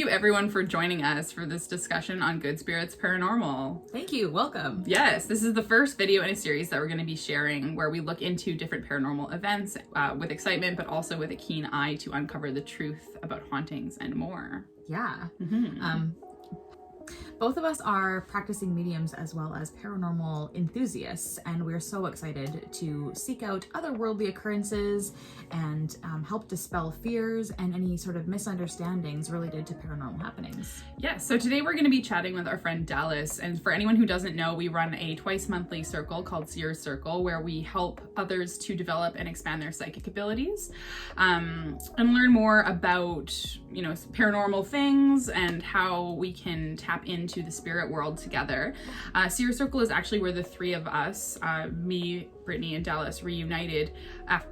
you everyone for joining us for this discussion on Good Spirits Paranormal. Thank you. Welcome. Yes, this is the first video in a series that we're going to be sharing where we look into different paranormal events with excitement, but also with a keen eye to uncover the truth about hauntings and more. Yeah. Both of us are practicing mediums as well as paranormal enthusiasts, and we're so excited to seek out otherworldly occurrences and help dispel fears and any sort of misunderstandings related to paranormal happenings. Yes, so today we're going to be chatting with our friend Dallas, and for anyone who doesn't know, we run a twice monthly circle called Seer Circle, where we help others to develop and expand their psychic abilities and learn more about, you know, paranormal things and how we can tap into the spirit world together. Seer Circle is actually where the three of us, me, Brittany, and Dallas, reunited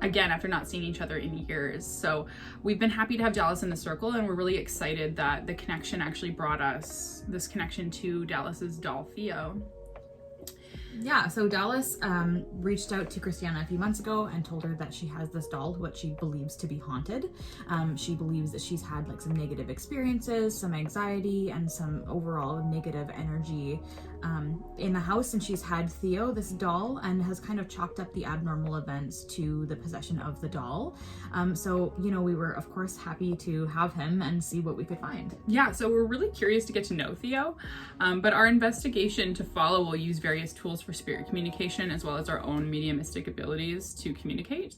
again after not seeing each other in years. So we've been happy to have Dallas in the circle, and we're really excited that the connection actually brought us this connection to Dallas's doll, Theo. Yeah, so Dallas reached out to Christiana a few months ago and told her that she has this doll, what she believes to be haunted. She believes that she's had like some negative experiences, some anxiety, and some overall negative energy in the house. And she's had Theo, this doll, and has kind of chalked up the abnormal events to the possession of the doll. So, you know, we were of course happy to have him and see what we could find. Yeah, so we're really curious to get to know Theo, but our investigation to follow will use various tools for spirit communication as well as our own mediumistic abilities to communicate.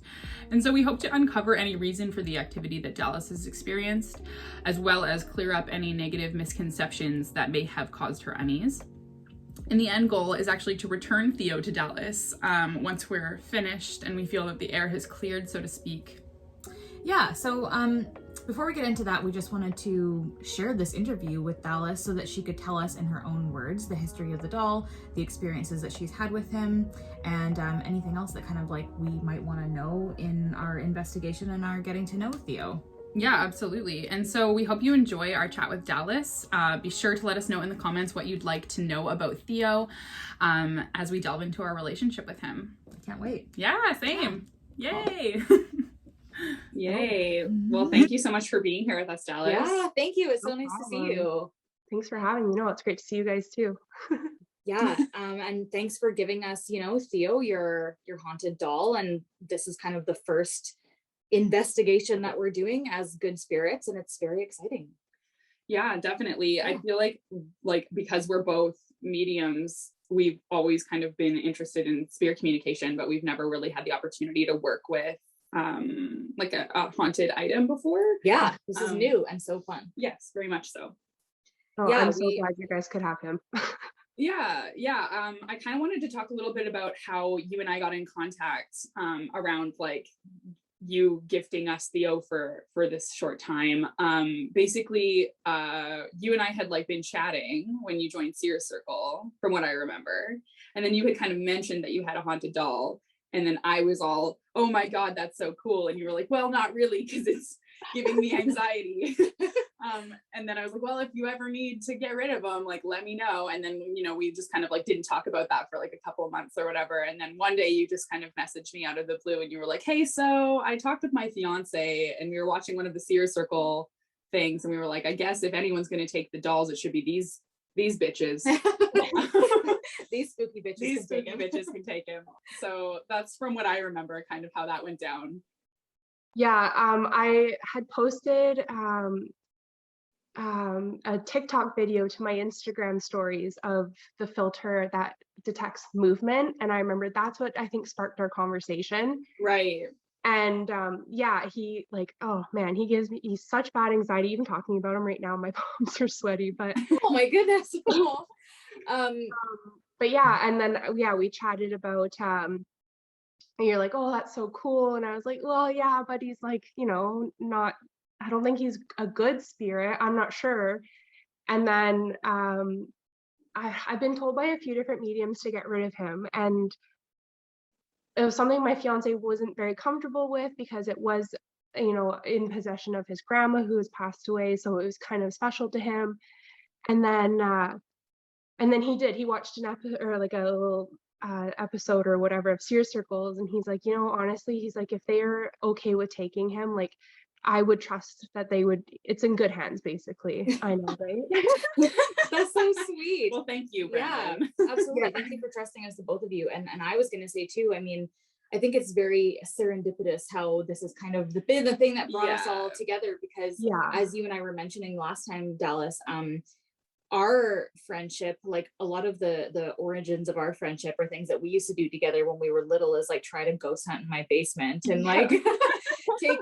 And so we hope to uncover any reason for the activity that Dallas has experienced, as well as clear up any negative misconceptions that may have caused her unease. And the end goal is actually to return Theo to Dallas once we're finished and we feel that the air has cleared, so to speak. Yeah, so before we get into that, we just wanted to share this interview with Dallas so that she could tell us in her own words the history of the doll, the experiences that she's had with him, and anything else that kind of like we might want to know in our investigation and our getting to know Theo. Yeah, absolutely. And so we hope you enjoy our chat with Dallas. Be sure to let us know in the comments what you'd like to know about Theo as we delve into our relationship with him. Can't wait. Yeah, same. Yeah. Yay. Yay. Well, thank you so much for being here with us, Dallas. Yeah, thank you. It's so No nice problem. to see you. Thanks for having me. No, it's great to see you guys too. Yeah. And thanks for giving us, you know, Theo, your haunted doll. And this is kind of the first investigation that we're doing as good spirits, and it's very exciting. Yeah, definitely. I feel like because we're both mediums, we've always kind of been interested in spirit communication, but we've never really had the opportunity to work with like a haunted item before. Yeah, this is new and so fun. Yes, very much so. Oh, Yeah, I'm so glad you guys could have him. Yeah. I kind of wanted to talk a little bit about how you and I got in contact around like you gifting us Theo for this short time. Basically, you and I had like been chatting when you joined Seer Circle, from what I remember, and then you had kind of mentioned that you had a haunted doll, and then I was all, oh my god, that's so cool, and you were like, well, not really, because it's giving me anxiety. And then I was like, well, if you ever need to get rid of them, like, let me know. And then, you know, we just kind of like didn't talk about that for like a couple of months or whatever. And then one day you just kind of messaged me out of the blue and you were like, hey, so I talked with my fiance and we were watching one of the Seer Circle things. And we were like, I guess if anyone's going to take the dolls, it should be these bitches. These spooky bitches. These spooky bitches can take him. So that's from what I remember kind of how that went down. Yeah, I had posted a TikTok video to my Instagram stories of the filter that detects movement, and I remember that's what I think sparked our conversation. Right. And yeah, he like, oh man, he's such bad anxiety. Even talking about him right now, my palms are sweaty. But Oh my goodness. but yeah, and then yeah, we chatted about and you're like, oh, that's so cool. And I was like, well, yeah, but he's like, you know, not, I don't think he's a good spirit. I'm not sure. And then I've been told by a few different mediums to get rid of him. And it was something my fiance wasn't very comfortable with because it was, you know, in possession of his grandma who has passed away. So it was kind of special to him. And then he watched an episode or like a little episode or whatever of Seer Circles, and he's like, you know, honestly, he's like, if they're okay with taking him, like, I would trust that they would, it's in good hands, basically. I know, right? That's so sweet. Well, thank you, Yeah, Brandon. absolutely. Thank you for trusting us, the both of you. And I was going to say too, I mean, I think it's very serendipitous how this is kind of been the thing that brought us all together, because Yeah. as you and I were mentioning last time, Dallas, our friendship, like a lot of the origins of our friendship are things that we used to do together when we were little, is like try to ghost hunt in my basement and like take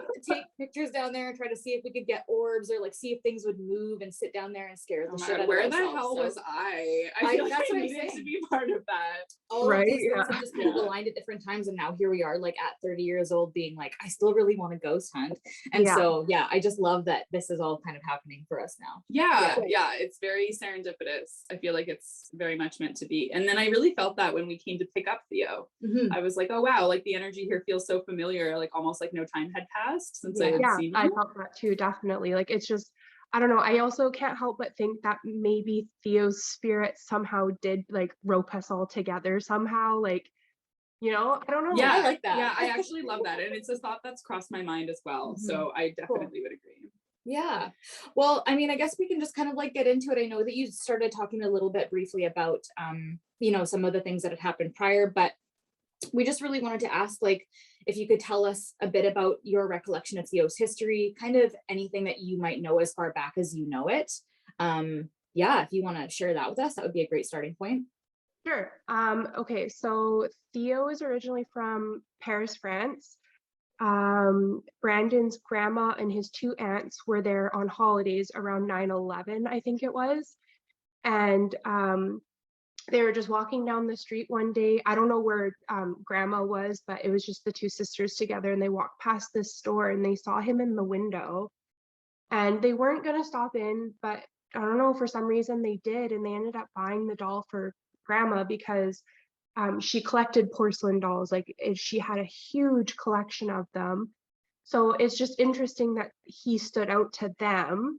pictures down there and try to see if we could get orbs, or like see if things would move, and sit down there and scare the shit out of Where ourselves. the hell was I feel like that's I what I'm needed to saying. be part of that. All Right, of these things yeah. have just kind of aligned at different times, and now here we are, like at 30 years old, being like, I still really want to ghost hunt. And Yeah. so I just love that this is all kind of happening for us now. Yeah, it's very serendipitous. I feel like it's very much meant to be. And then I really felt that when we came to pick up Theo. Mhm. I was like, oh wow, like the energy here feels so familiar, like almost like no time had passed since I had seen I you. felt that too, definitely. Like, it's just, I don't know. I also can't help but think that maybe Theo's spirit somehow did like rope us all together somehow. Like, you know, I don't know. Yeah, I like that. Yeah, I actually love that. And it's a thought that's crossed my mind as well. So I definitely would agree. Yeah. Well, I mean, I guess we can just kind of like get into it. I know that you started talking a little bit briefly about, you know, some of the things that had happened prior, but we just really wanted to ask, like, if you could tell us a bit about your recollection of Theo's history, kind of anything that you might know as far back as you know it. If you want to share that with us, that would be a great starting point. Sure. Okay, so Theo is originally from Paris, France. Brandon's grandma and his two aunts were there on holidays around 9/11, I think it was. And they were just walking down the street one day. I don't know where grandma was, but it was just the two sisters together, and they walked past this store and they saw him in the window. And they weren't going to stop in, but I don't know, for some reason they did, and they ended up buying the doll for grandma because she collected porcelain dolls. Like, she had a huge collection of them. So it's just interesting that he stood out to them.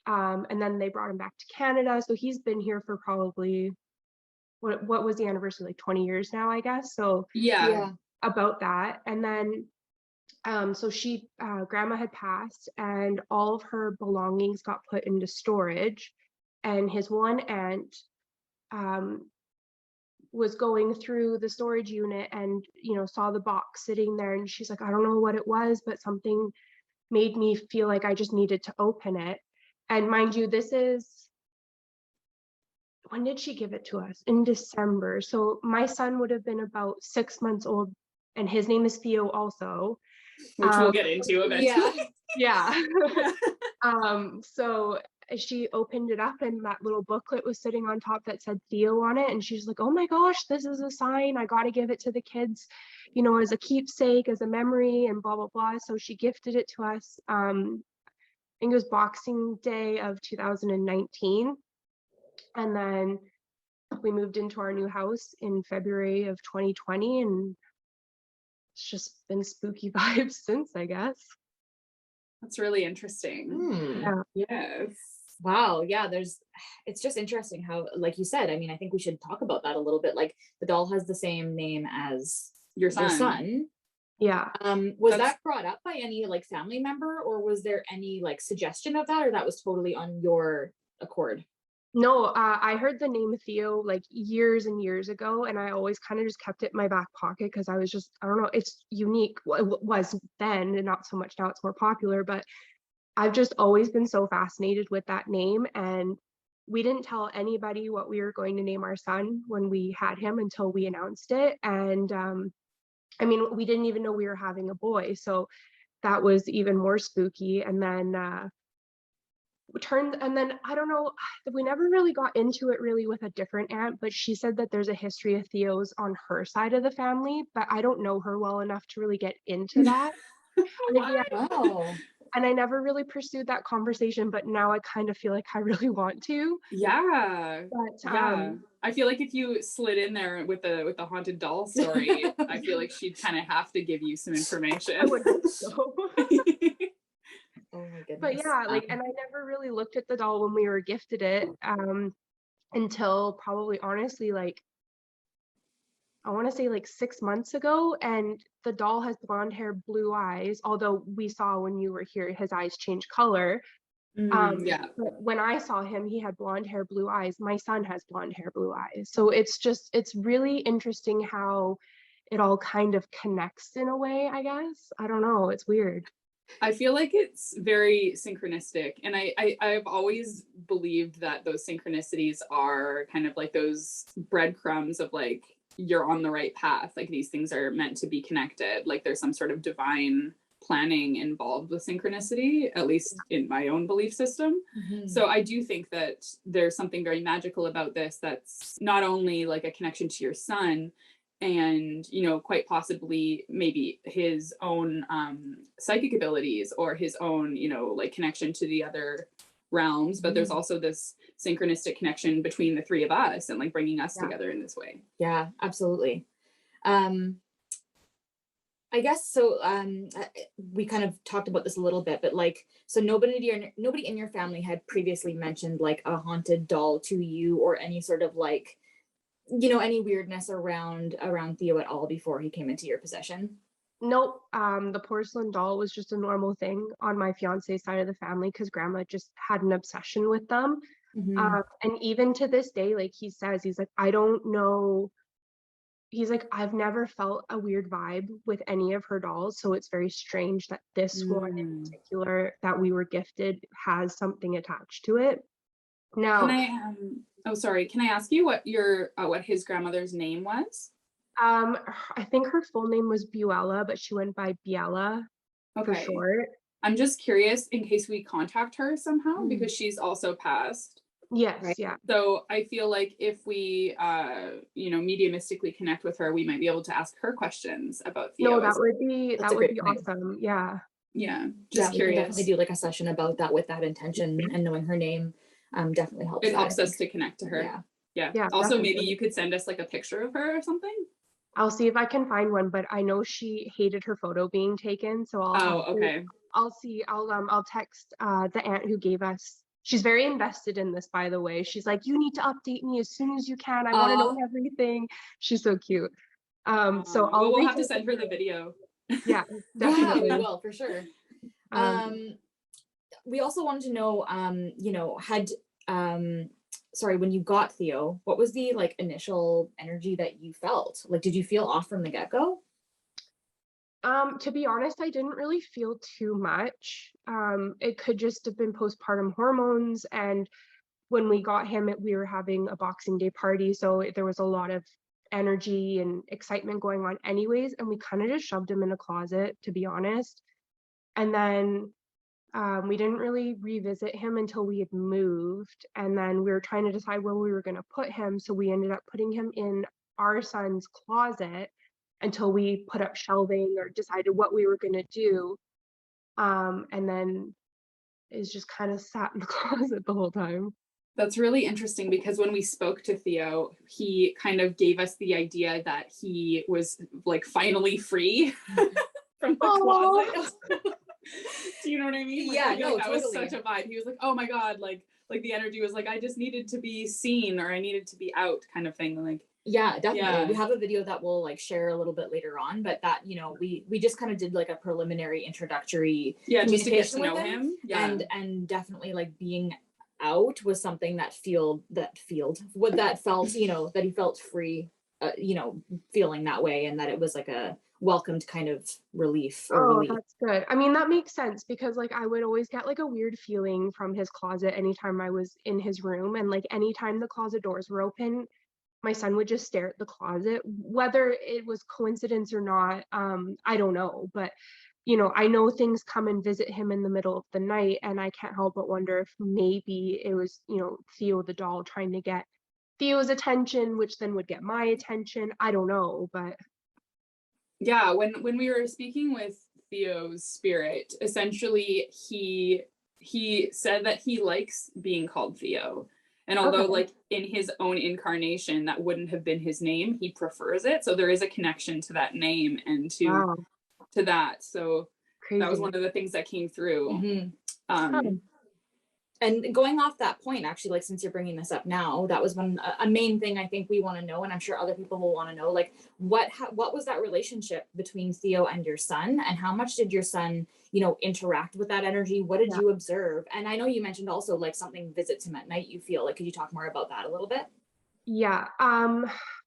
And then they brought him back to Canada. So he's been here for probably, what was the anniversary, like 20 years now, I guess. So about that. And then so grandma had passed, and all of her belongings got put into storage, and his one aunt was going through the storage unit and, you know, saw the box sitting there, and she's like, I don't know what it was, but something made me feel like I just needed to open it. And mind you, this is, when did she give it to us? In December. So my son would have been about 6 months old, and his name is Theo also. Which we'll get into eventually. Yeah. So she opened it up, and that little booklet was sitting on top that said Theo on it. And she's like, oh my gosh, this is a sign. I got to give it to the kids, you know, as a keepsake, as a memory, and blah, blah, blah. So she gifted it to us. I think it was Boxing Day of 2019. And then we moved into our new house in February of 2020. And it's just been spooky vibes since, I guess. That's really interesting. Yes. Wow. Yeah. It's just interesting how, like you said, I mean, I think we should talk about that a little bit. Like, the doll has the same name as your son. Yeah. Was that brought up by any like family member, or was there any like suggestion of that, or that was totally on your accord? No, I heard the name Theo like years and years ago, and I always kind of just kept it in my back pocket because I was just, I don't know, it's unique. Well, it was then, and not so much now, it's more popular, but I've just always been so fascinated with that name. And we didn't tell anybody what we were going to name our son when we had him until we announced it. And I mean, we didn't even know we were having a boy, so that was even more spooky. And then I don't know, we never really got into it really with a different aunt, but she said that there's a history of Theos on her side of the family, but I don't know her well enough to really get into that. And I never really pursued that conversation, but now I kind of feel like I really want to. But I feel like if you slid in there with the haunted doll story, I feel like she'd kind of have to give you some information. I would hope so. Oh my goodness. But yeah, like, and I never really looked at the doll when we were gifted it until probably, honestly, like I want to say like 6 months ago, and the doll has blonde hair, blue eyes. Although we saw when you were here, his eyes change color. Yeah. But when I saw him, he had blonde hair, blue eyes. My son has blonde hair, blue eyes. So it's really interesting how it all kind of connects in a way, I guess. I don't know. It's weird. I feel like it's very synchronistic. And I've always believed that those synchronicities are kind of like those breadcrumbs of like, you're on the right path. Like these things are meant to be connected. Like there's some sort of divine planning involved with synchronicity, at least in my own belief system. So I do think that there's something very magical about this that's not only like a connection to your son, and you know, quite possibly maybe his own psychic abilities or his own, you know, like connection to the other realms, but there's also this synchronistic connection between the three of us and like bringing us together in this way. Yeah, absolutely. I guess so. We kind of talked about this a little bit, but like, so nobody in your family had previously mentioned like a haunted doll to you, or any sort of like, you know, any weirdness around Theo at all before he came into your possession? Nope. The porcelain doll was just a normal thing on my fiance's side of the family because grandma just had an obsession with them. And even to this day, like he says, he's like, I don't know. He's like, I've never felt a weird vibe with any of her dolls. So it's very strange that this one in particular that we were gifted has something attached to it. Now, can I ask you what his grandmother's name was? I think her full name was Buella, but she went by Biella for short. I'm just curious in case we contact her somehow because she's also passed. Yes, right? yeah. So I feel like if we, you know, mediumistically connect with her, we might be able to ask her questions about Theo. No, that would be awesome. Yeah. Yeah, just curious. We can definitely do like a session about that with that intention, and knowing her name definitely helps. It helps us to connect to her. Yeah. Also, definitely. maybe you could send us like a picture of her or something. I'll see if I can find one, but I know she hated her photo being taken, so I'll text the aunt who gave us. She's very invested in this, by the way. She's like, you need to update me as soon as you can. I want to know everything. She's so cute. So we'll have to send her the video. Yeah, definitely. Yeah, we will for sure. We also wanted to know, you know, when you got Theo, what was the like initial energy that you felt? Like, did you feel off from the get-go? To be honest, I didn't really feel too much. It could just have been postpartum hormones. And when we got him, we were having a Boxing Day party. So there was a lot of energy and excitement going on anyways. And we kind of just shoved him in a closet, to be honest. And then we didn't really revisit him until we had moved. And then we were trying to decide where we were going to put him. So we ended up putting him in our son's closet until we put up shelving or decided what we were going to do. And then it's just kind of sat in the closet the whole time. That's really interesting because when we spoke to Theo, he kind of gave us the idea that he was like finally free from the closet. Do you know what I mean? Like, Yeah, no, that totally. was such a vibe. He was like, oh my God, like the energy was like, I just needed to be seen or I needed to be out kind of thing. Like, yeah, definitely. Yeah. We have a video that we'll like share a little bit later on, but that, you know, we just kind of did like a preliminary introductory just to get to communication know with him. Yeah. And definitely like being out was something that felt, you know, that he felt free, you know, feeling that way, and that it was like a welcomed kind of relief. That's good. I mean, that makes sense because like I would always get like a weird feeling from his closet anytime I was in his room, and like anytime the closet doors were open, my son would just stare at the closet. Whether it was coincidence or not, I don't know, but you know, I know things come and visit him in the middle of the night, and I can't help but wonder if maybe it was, you know, Theo the doll trying to get Theo's attention, which then would get my attention. I don't know, but yeah, when we were speaking with Theo's spirit, essentially he said that he likes being called Theo. And although like in his own incarnation, that wouldn't have been his name, he prefers it. So there is a connection to that name and to that. So crazy. That was one of the things that came through. And going off that point, actually, like, since you're bringing this up now, that was a main thing I think we want to know, and I'm sure other people will want to know, like, what was that relationship between Theo and your son, and how much did your son, interact with that energy? What did you observe? And I know you mentioned also like something visits him at night, you feel like, could you talk more about that a little bit? Yeah.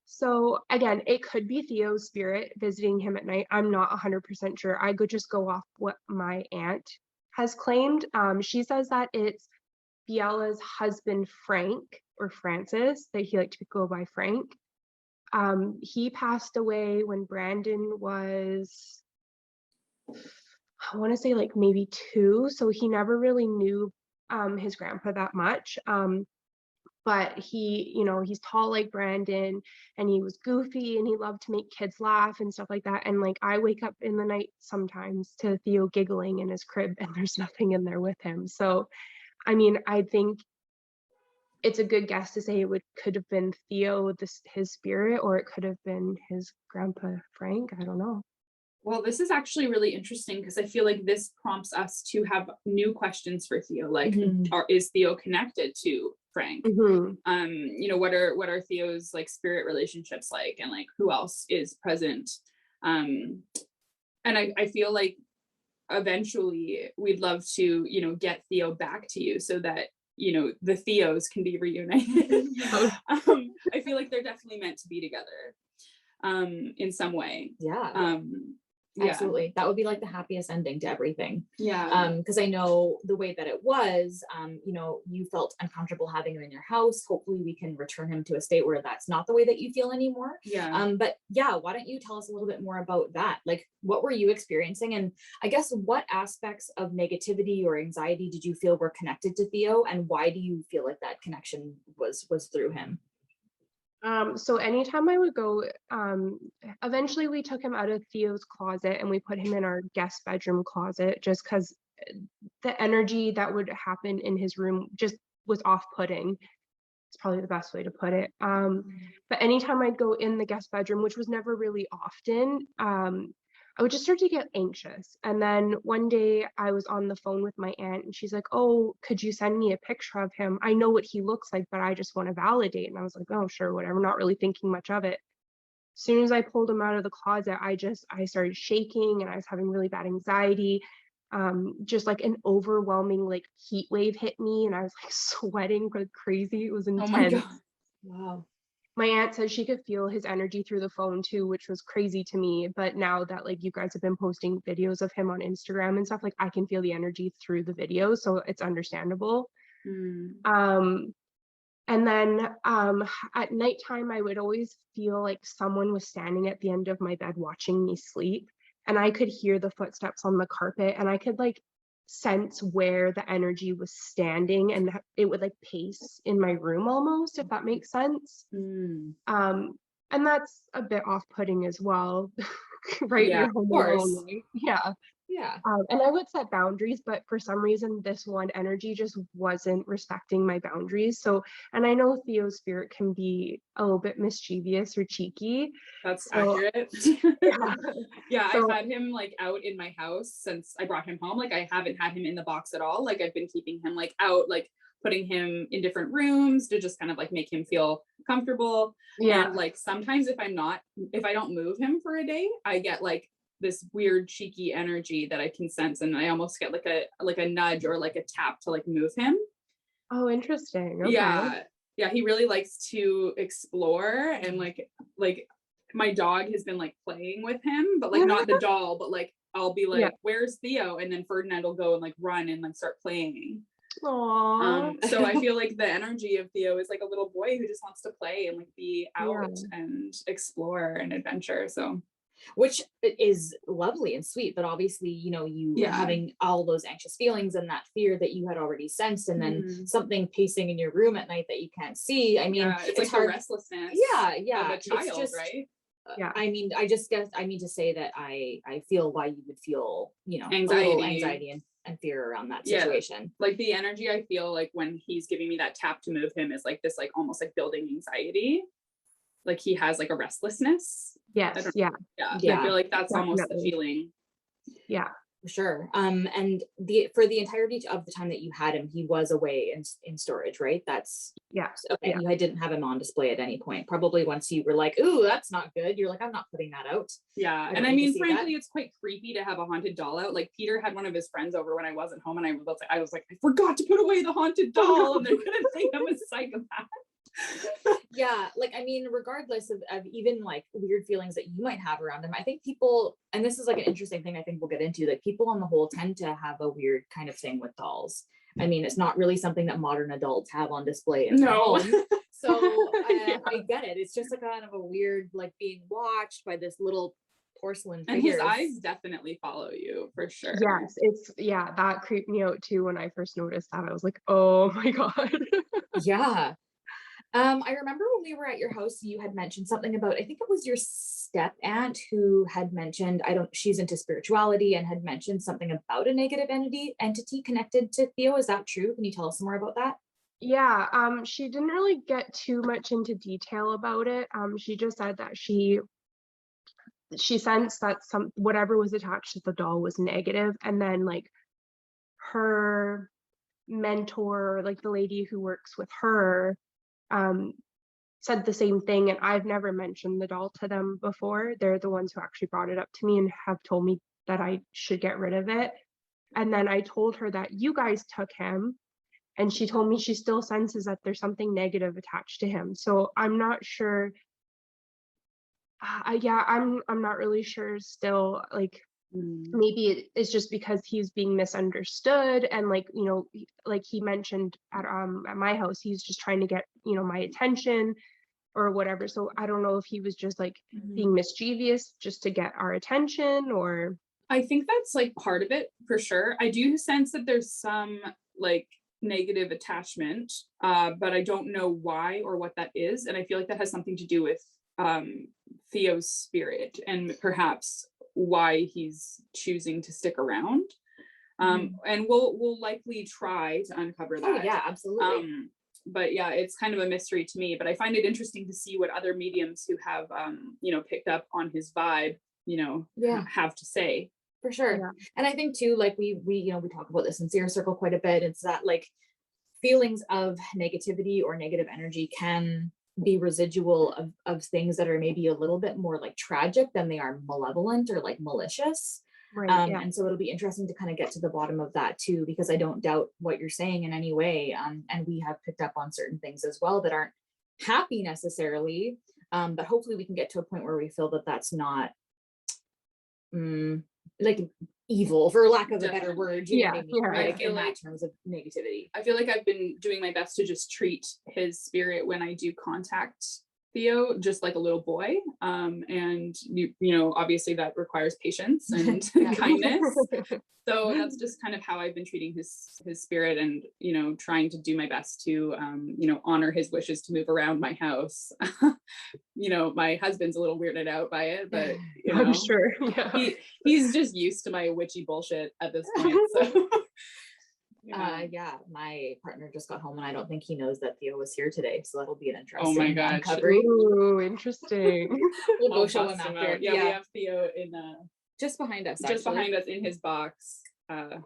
So again, it could be Theo's spirit visiting him at night. I'm not 100% sure. I could just go off what my aunt has claimed. She says that it's Biella's husband, Frank, or Francis, that he liked to go by Frank. He passed away when Brandon was, I want to say like maybe 2. So he never really knew his grandpa that much. But he, he's tall like Brandon, and he was goofy, and he loved to make kids laugh and stuff like that. And like, I wake up in the night sometimes to Theo giggling in his crib, and there's nothing in there with him. So, I mean, I think it's a good guess to say could have been Theo, his spirit, or it could have been his grandpa Frank. I don't know. Well, this is actually really interesting because I feel like this prompts us to have new questions for Theo. Like, is Theo connected to Frank? What are Theo's like spirit relationships like, and like who else is present? And I feel like eventually we'd love to, get Theo back to you so that, the Theos can be reunited. I feel like they're definitely meant to be together in some way. Absolutely. That would be like the happiest ending to everything. Because I know the way that it was, you felt uncomfortable having him in your house. Hopefully we can return him to a state where that's not the way that you feel anymore. But yeah, why don't you tell us a little bit more about that? Like, what were you experiencing? And I guess what aspects of negativity or anxiety did you feel were connected to Theo? And why do you feel like that connection was through him? So anytime I would go, eventually we took him out of Theo's closet and we put him in our guest bedroom closet, just because the energy that would happen in his room just was off-putting. It's probably the best way to put it. But anytime I'd go in the guest bedroom, which was never really often, I would just start to get anxious. And then one day I was on the phone with my aunt, and she's like, "Oh, could you send me a picture of him? I know what he looks like, but I just want to validate." And I was like, "Oh, sure, whatever," not really thinking much of it. As soon as I pulled him out of the closet, I started shaking, and I was having really bad anxiety. Just like an overwhelming like heat wave hit me, and I was like sweating like crazy. It was intense. Oh my God. Wow. My aunt said she could feel his energy through the phone too, which was crazy to me. But now that like you guys have been posting videos of him on Instagram and stuff, like I can feel the energy through the videos, so it's understandable. And then at nighttime, I would always feel like someone was standing at the end of my bed watching me sleep, and I could hear the footsteps on the carpet, and I could like sense where the energy was standing, and it would like pace in my room almost, if that makes sense. And that's a bit off-putting as well. Right? Yeah, You're home alone, right? Yeah. And I would set boundaries, but for some reason this one energy just wasn't respecting my boundaries. So, and I know Theo's spirit can be a little bit mischievous or cheeky. That's accurate. Yeah. So, I've had him like out in my house since I brought him home. Like, I haven't had him in the box at all. Like, I've been keeping him like out, like putting him in different rooms to just kind of like make him feel comfortable. And like sometimes if I don't move him for a day, I get like this weird cheeky energy that I can sense, and I almost get like a nudge or like a tap to like move him. Oh, interesting. Okay. Yeah, he really likes to explore, and like my dog has been like playing with him, but like not the doll, but like I'll be like, "Where's Theo?" And then Ferdinand will go and like run and like start playing. Aww. So I feel like the energy of Theo is like a little boy who just wants to play and like be out and explore and adventure. So, which is lovely and sweet, but obviously, you having all those anxious feelings and that fear that you had already sensed, and then something pacing in your room at night that you can't see. I mean, it's like hard. The restlessness. Yeah. Of a child, just, right? I mean, I just guess I mean to say that I feel why you would feel, anxiety and fear around that situation. Like the energy I feel like when he's giving me that tap to move him is like this, like almost like building anxiety. Like he has like a restlessness. Yes. I feel like that's definitely almost the feeling. Yeah. For sure. And for the entirety of the time that you had him, he was away in storage, right? That's Yeah. okay. Yeah. You didn't have him on display at any point. Probably once you were like, "Ooh, that's not good." You're like, "I'm not putting that out." Yeah. don't And I need to mean, see frankly, that. it's quite creepy to have a haunted doll out. Like Peter had one of his friends over when I wasn't home, and I was like, I forgot to put away the haunted doll, and they're gonna think I'm a psychopath. Yeah, like I mean, regardless of even like weird feelings that you might have around him, I think people, and this is like an interesting thing I think we'll get into, like people on the whole tend to have a weird kind of thing with dolls. I mean, it's not really something that modern adults have on display in their No. home. So Yeah. I get it. It's just a kind of a weird, like being watched by this little porcelain And his figures. eyes definitely follow you for sure. Yes, that creeped me out too when I first noticed that. I was like, oh my God. Yeah. I remember when we were at your house, you had mentioned something about, I think it was your step aunt who had mentioned, she's into spirituality and had mentioned something about a negative entity connected to Theo. Is that true? Can you tell us some more about that? Yeah, she didn't really get too much into detail about it. She just said that she sensed that whatever was attached to the doll was negative, and then like her mentor, like the lady who works with her, said the same thing, and I've never mentioned the doll to them before. They're the ones who actually brought it up to me and have told me that I should get rid of it. And then I told her that you guys took him, and she told me she still senses that there's something negative attached to him. So I'm not sure. I'm not really sure still. Like maybe it's just because he's being misunderstood, and like like he mentioned at my house, he's just trying to get my attention or whatever. So I don't know if he was just like being mischievous just to get our attention, or I think that's like part of it for sure. I do sense that there's some like negative attachment, but I don't know why or what that is. And I feel like that has something to do with Theo's spirit and perhaps why he's choosing to stick around. And we'll likely try to uncover that. Oh yeah, absolutely. But yeah, it's kind of a mystery to me, but I find it interesting to see what other mediums who have picked up on his vibe, have to say. For sure. Yeah. And I think too, like we talk about this in Seer Circle quite a bit. It's that like feelings of negativity or negative energy can be residual of things that are maybe a little bit more like tragic than they are malevolent or like malicious. right. Yeah. And so it'll be interesting to kind of get to the bottom of that too, because I don't doubt what you're saying in any way. And we have picked up on certain things as well that aren't happy necessarily. But hopefully we can get to a point where we feel that that's not like evil, for lack of a better word. You know what I mean? Like in that terms of negativity. I feel like I've been doing my best to just treat his spirit when I do contact Theo just like a little boy, and obviously that requires patience and kindness. So that's just kind of how I've been treating his spirit, and trying to do my best to honor his wishes to move around my house. My husband's a little weirded out by it, but I'm sure. Yeah. he's just used to my witchy bullshit at this point. So My partner just got home and I don't think he knows that Theo was here today, so that'll be an interesting Oh my God. uncovery. Ooh, interesting. We'll go show him after. Yeah, we have Theo in just behind us. Just behind us in his box. I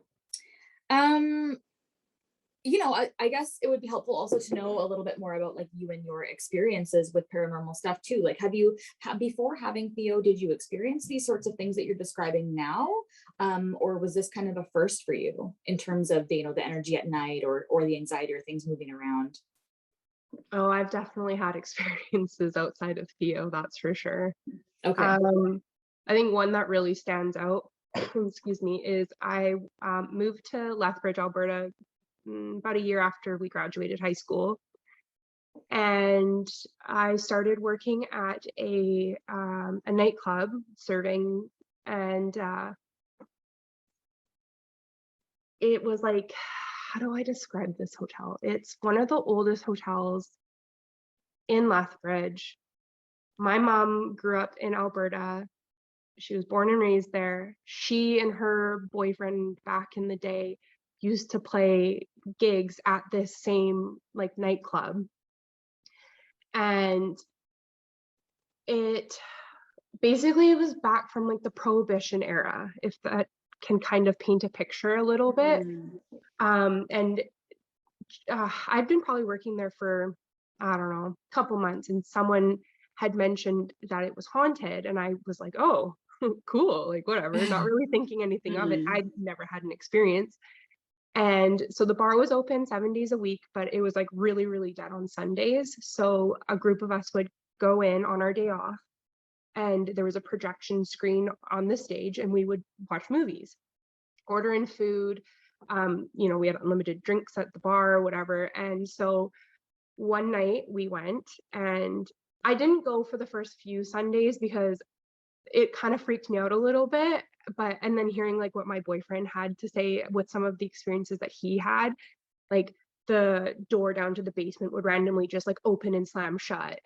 guess it would be helpful also to know a little bit more about like you and your experiences with paranormal stuff too. Like, before having Theo, did you experience these sorts of things that you're describing now? Or was this kind of a first for you in terms of the energy at night or the anxiety or things moving around? Oh, I've definitely had experiences outside of Theo, that's for sure. Okay. I think one that really stands out, excuse me, is I moved to Lethbridge, Alberta, about a year after we graduated high school, and I started working at a nightclub serving, and it was like, how do I describe this hotel? It's one of the oldest hotels in Lethbridge. My mom grew up in Alberta. She was born and raised there. She and her boyfriend back in the day used to play gigs at this same like nightclub. And it was back from like the Prohibition era, if that can kind of paint a picture a little bit. And I'd been probably working there for, I don't know, a couple months, and someone had mentioned that it was haunted, and I was like, oh, cool, like whatever, not really thinking anything of it. I'd never had an experience. And so the bar was open 7 days a week, but it was like really, really dead on Sundays. So a group of us would go in on our day off, and there was a projection screen on the stage, and we would watch movies, order in food. You know, we had unlimited drinks at the bar or whatever. And so one night we went, and I didn't go for the first few Sundays because it kind of freaked me out a little bit. And then hearing like what my boyfriend had to say with some of the experiences that he had, like the door down to the basement would randomly just like open and slam shut,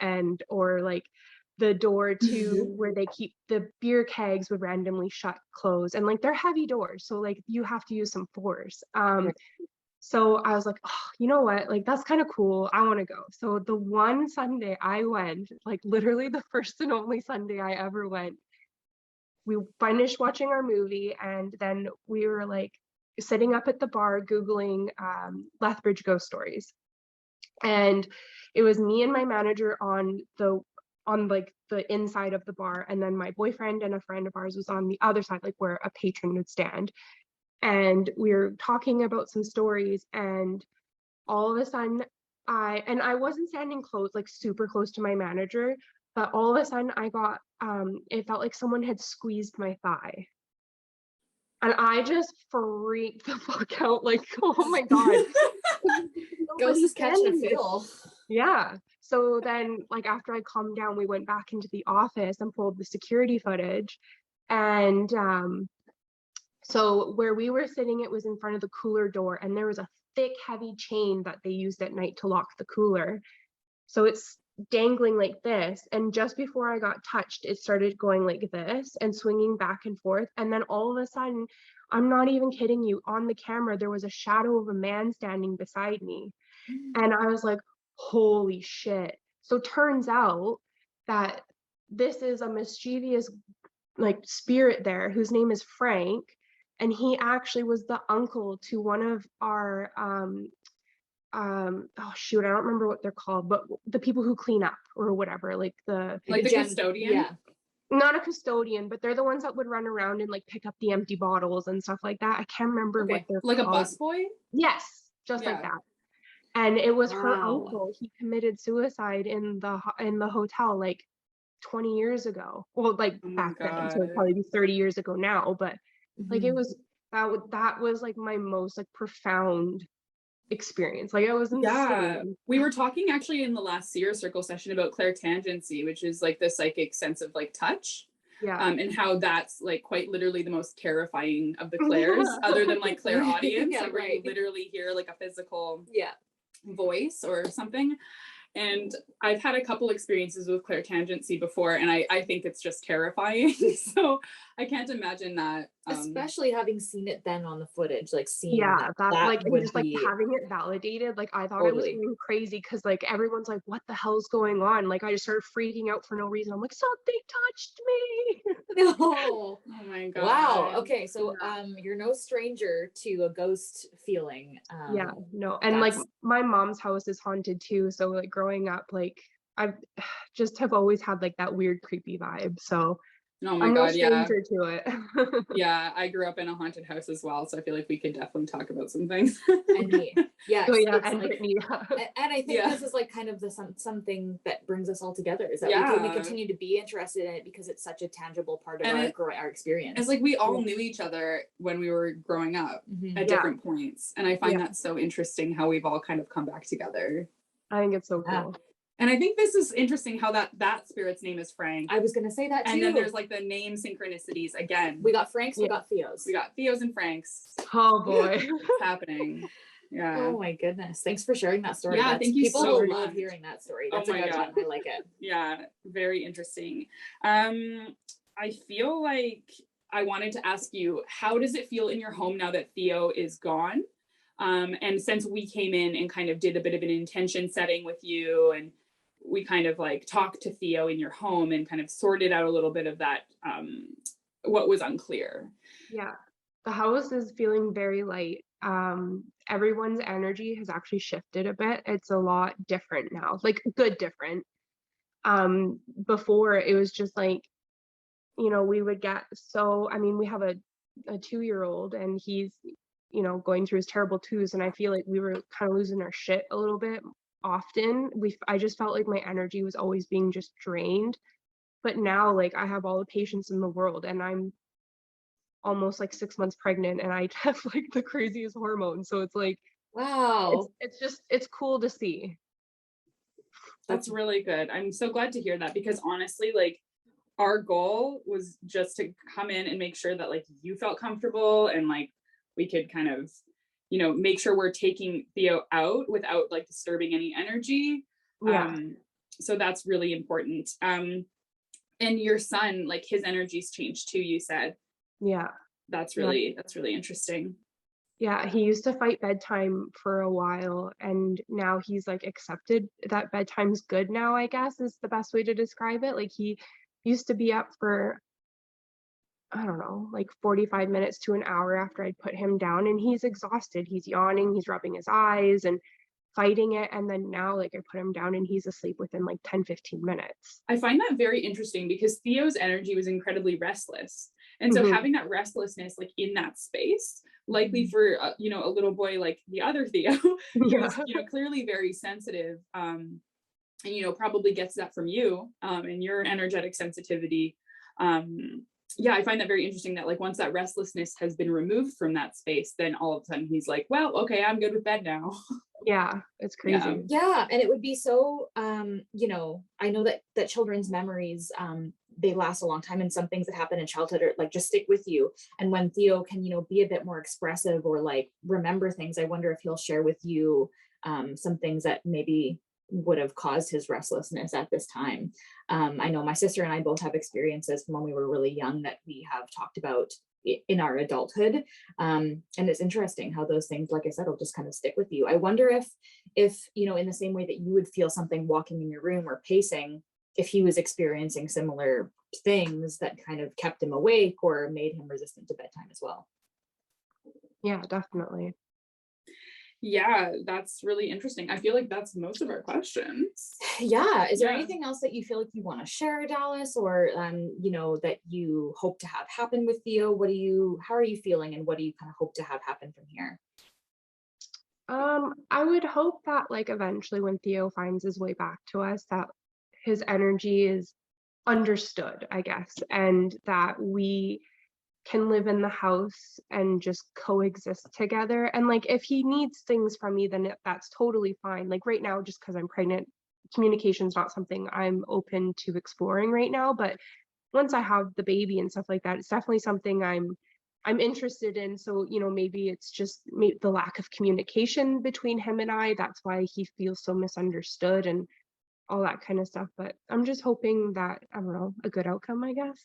or like the door to where they keep the beer kegs would randomly shut, close, and like they're heavy doors, so like you have to use some force. So I was like, oh, you know what, like that's kind of cool, I want to go. So the one Sunday I went, like literally the first and only Sunday I ever went, we finished watching our movie, and then we were like sitting up at the bar googling Lethbridge ghost stories, and it was me and my manager on like the inside of the bar, and then my boyfriend and a friend of ours was on the other side, like where a patron would stand. And we were talking about some stories, and all of a sudden I wasn't standing close, like super close to my manager, but all of a sudden I got it felt like someone had squeezed my thigh, and I just freaked the fuck out, like, oh my god. Ghost is catching a feel. Yeah. So then, like, after I calmed down, we went back into the office and pulled the security footage. And so where we were sitting, it was in front of the cooler door, and there was a thick, heavy chain that they used at night to lock the cooler. So it's dangling like this. And just before I got touched, it started going like this and swinging back and forth. And then all of a sudden, I'm not even kidding you, on the camera, there was a shadow of a man standing beside me. And I was like, holy shit. So turns out that this is a mischievous like spirit there whose name is Frank, and he actually was the uncle to one of our oh shoot, I don't remember what they're called, but the people who clean up or whatever, like the custodian. Yeah. Not a custodian, but they're the ones that would run around and like pick up the empty bottles and stuff like that. I can't remember what they're like called. a busboy. Yes, just like that. And it was her Wow. uncle. He committed suicide in the hotel like 20 years ago. Well, like back then, so it'd probably be 30 years ago now. But like it was that was like my most like profound experience. Like it was insane. Yeah, we were talking actually in the last Seer Circle session about tangency, which is like the psychic sense of like touch. Yeah. And how that's like quite literally the most terrifying of the clairs, other than like clairaudience, Yeah, like where you literally hear like a physical voice or something. And I've had a couple experiences with tangency before, and I think it's just terrifying. So I can't imagine that. Especially having seen it then on the footage, like seeing that like and just like be... having it validated. Like I thought I was Totally. going crazy because like everyone's like, what the hell's going on? Like I just started freaking out for no reason. I'm like, something touched me. No. Oh my god. Wow. Okay, so you're no stranger to a ghost feeling. Yeah, no. And like my mom's house is haunted too. So like growing up, like I just have always had like that weird creepy vibe. So oh my I'm god, no stranger to it. Yeah, I grew up in a haunted house as well, so I feel like we could definitely talk about some things. And me. Yes. Oh, yeah, and like, Brittany, and I think this is like kind of the something that brings us all together, is that we continue to be interested in it because it's such a tangible part of our experience. It's like we all knew each other when we were growing up at different points, and I find that so interesting how we've all kind of come back together. I think it's so cool. And I think this is interesting how that spirit's name is Frank. I was gonna say that too. And then there's like the name synchronicities again. We got Franks, we got Theos. We got Theos and Franks. Oh boy. It's happening. Yeah. Oh my goodness. Thanks for sharing that story. Yeah, thank you people so will much. love hearing that story. That's oh a my good god. one. I like it. Yeah, very interesting. I feel like I wanted to ask you, how does it feel in your home now that Theo is gone? And since we came in and kind of did a bit of an intention setting with you, and we kind of like talked to Theo in your home and kind of sorted out a little bit of that, what was unclear. Yeah. The house is feeling very light. Everyone's energy has actually shifted a bit. It's a lot different now, like good different. Before it was just like, we would get so, I mean, we have a 2-year-old and he's, going through his terrible twos, and I feel like we were kind of losing our shit a little bit often. I just felt like my energy was always being just drained. But now, like, I have all the patience in the world, and I'm almost like 6 months pregnant, and I have like the craziest hormones. So it's like, Wow. it's cool to see. That's really good. I'm so glad to hear that, because honestly, like, our goal was just to come in and make sure that like you felt comfortable, and like we could kind of, make sure we're taking Theo out without like disturbing any energy. Yeah. So that's really important. And your son, like his energy's changed too, you said. Yeah. That's really interesting. Yeah, he used to fight bedtime for a while, and now he's like accepted that bedtime's good now, I guess is the best way to describe it. Like, he used to be up for, I don't know, like 45 minutes to an hour after I'd put him down, and he's exhausted. He's yawning, he's rubbing his eyes and fighting it. And then now, like, I put him down and he's asleep within like 10-15 minutes. I find that very interesting, because Theo's energy was incredibly restless. And so having that restlessness like in that space, likely for a little boy like the other Theo, he was clearly very sensitive, and probably gets that from you, and your energetic sensitivity. I find that very interesting, that like once that restlessness has been removed from that space, then all of a sudden he's like, well, okay, I'm good with bed now. Yeah, it's crazy. Yeah, and it would be so, I know that children's memories, they last a long time, and some things that happen in childhood are like just stick with you. And when Theo can, be a bit more expressive or like remember things, I wonder if he'll share with you some things that maybe would have caused his restlessness at this time. I know my sister and I both have experiences from when we were really young that we have talked about in our adulthood. And it's interesting how those things, like I said, will just kind of stick with you. I wonder if in the same way that you would feel something walking in your room or pacing, if he was experiencing similar things that kind of kept him awake or made him resistant to bedtime as well. Yeah, definitely. Yeah, that's really interesting. I feel like that's most of our questions. Yeah. Is there anything else that you feel like you want to share, Dallas, or that you hope to have happen with Theo? How are you feeling, and what do you kind of hope to have happen from here? I would hope that like eventually when Theo finds his way back to us, that his energy is understood, I guess, and that we can live in the house and just coexist together. And like, if he needs things from me, then that's totally fine. Like right now, just because I'm pregnant, communication's not something I'm open to exploring right now. But once I have the baby and stuff like that, it's definitely something I'm interested in. So, maybe it's just the lack of communication between him and I. That's why he feels so misunderstood and all that kind of stuff. But I'm just hoping that, I don't know, a good outcome, I guess.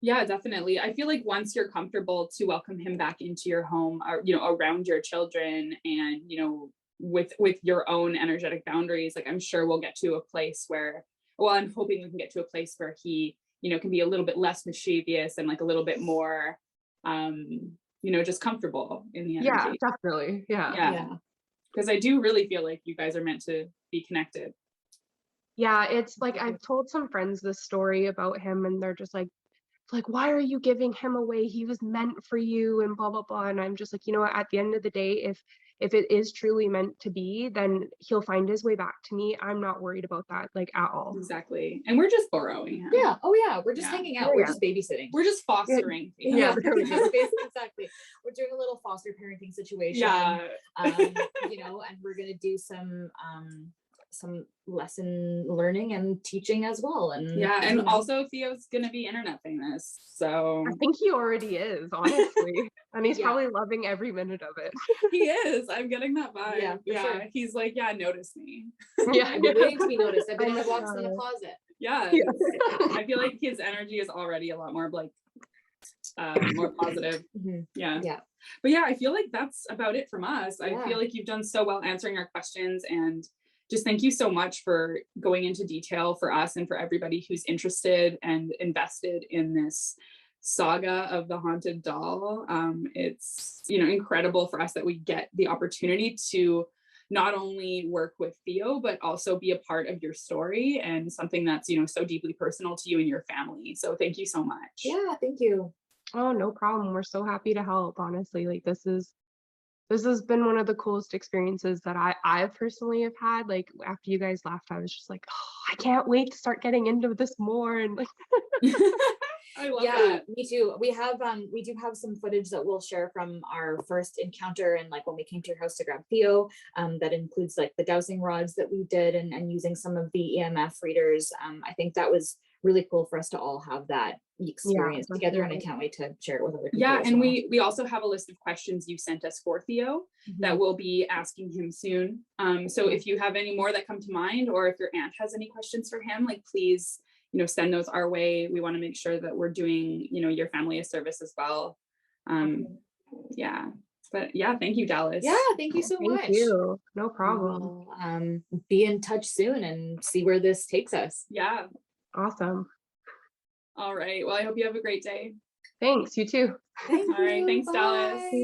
Yeah, definitely. I feel like once you're comfortable to welcome him back into your home, or, around your children, and, with your own energetic boundaries, like I'm sure we'll get to a place where, well, I'm hoping we can get to a place where he, can be a little bit less mischievous and like a little bit more, just comfortable in the energy. Yeah, definitely. Yeah. Because I do really feel like you guys are meant to be connected. Yeah, it's like I've told some friends this story about him, and they're just like, why are you giving him away? He was meant for you, and blah blah blah. And I'm just like, what, at the end of the day, if it is truly meant to be, then he'll find his way back to me. I'm not worried about that, like, at all. Exactly. And we're just borrowing him. Yeah. Oh yeah, we're just hanging out. We're just babysitting. We're just fostering. Yeah, exactly. We're doing a little foster parenting situation. Yeah. And we're gonna do some lesson learning and teaching as well. And also Theo's gonna be internet famous, so I think he already is, honestly. And he's probably loving every minute of it. He is. I'm getting that vibe. Yeah, sure. He's like, notice me. I've been waiting to be noticed. I've been in the box in the closet. I feel like his energy is already a lot more like more positive. But I feel like that's about it from us. I feel like you've done so well answering our questions, and just thank you so much for going into detail for us and for everybody who's interested and invested in this saga of the haunted doll. It's, you know, incredible for us that we get the opportunity to not only work with Theo, but also be a part of your story and something that's, you know, so deeply personal to you and your family. So thank you so much. Yeah, thank you. Oh, no problem. We're so happy to help, honestly. Like this has been one of the coolest experiences that I personally have had. Like after you guys left, I was just like, oh, I can't wait to start getting into this more. And like I love Yeah, that. me too. We do have some footage that we'll share from our first encounter and like when we came to your house to grab Theo. That includes like the dowsing rods that we did and using some of the EMF readers. I think that was really cool for us to all have that experience together, and I definitely. can't wait to share it with other people. Yeah, as and well. we also have a list of questions you sent us for Theo that we'll be asking him soon. So if you have any more that come to mind, or if your aunt has any questions for him, like please, you know, send those our way. We want to make sure that we're doing, you know, your family a service as well. Yeah, but yeah, thank you, Dallas. Yeah, thank you so much. Thank you. No We problem. will be in touch soon and see where this takes us. Yeah. Awesome. All right. Well, I hope you have a great day. Thanks. You too. Thank All right. you. Thanks, Dallas. Bye.